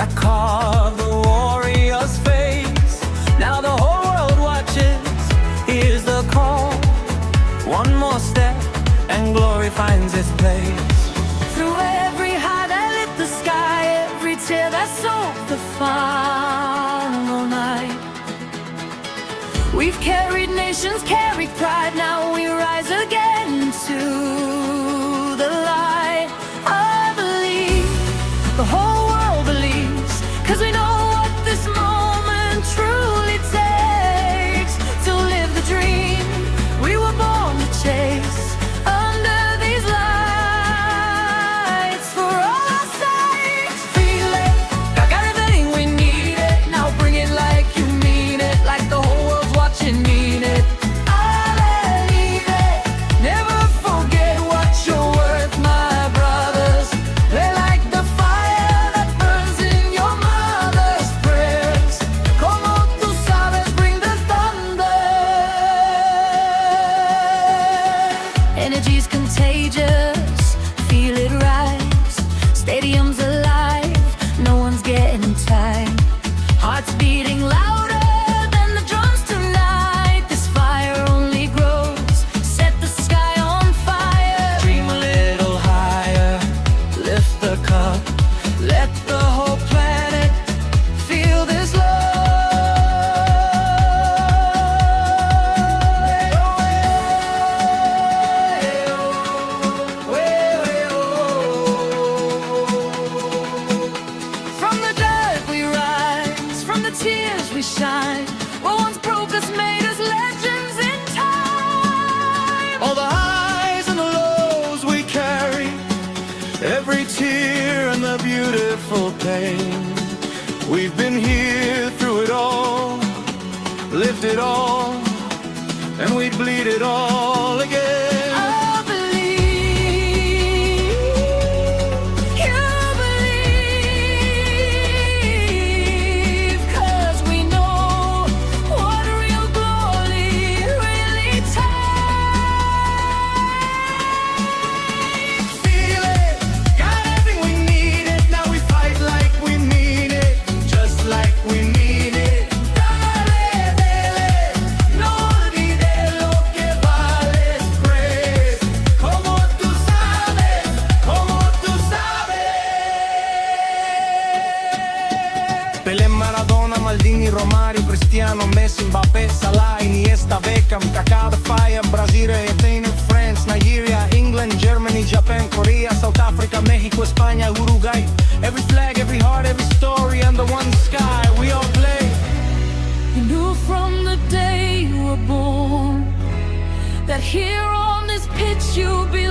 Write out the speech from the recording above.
that carved the warrior's face. Now the whole world watches, here's the call. One more step and glory finds its place. Through every high that lit the sky, every tear that soaked the final night, we've carried nations, carried pride. Now we rise again to the light. I believe, the whole world believes, 'cause we know what this moment truly takes to live the dream we were born to chase. Under these lights, for all our sakes, feel it, got everything we need it. Now bring it like you mean it, like the whole world's watching, mean it. I believe it, never forget what you're worth, my brothers. They're like the fire that burns in your mother's prayers. Como tú sabes, bring the thunder. Energy's contagious, feel it rise. Stadiums alive, no one's getting tired. Hearts beating louder than the drums tonight. This fire only grows, set the sky on fire. Dream a little higher, lift the cup, let the whole planet feel this love. From the dirt we rise, from the tears we shine. What once broke us made us legends in time. All the highs and the lows we carry, every tear and the beautiful pain. We've been here through it all, lived it all, and we bleed it all again. I believe, you believe, 'cause we know what real glory really takes. Feel it, got everything we need it. Now we fight like we mean it, just like we mean it. Dale, dale, no olvides lo que vales, praise. Como tú sabes, como tú sabes. Pelé, Maradona, Maldini, Romario, Cristiano, Messi, Mbappé, Salah, Iniesta, Beckham, Kaká, the Fire, Brazil, Argentina, France, Nigeria, England, Germany, Japan, Korea, South Africa, Mexico, España, Uruguay. Every flag, every heart, every story under one sky, we all play. You knew from the day you were born that here on this pitch you'd be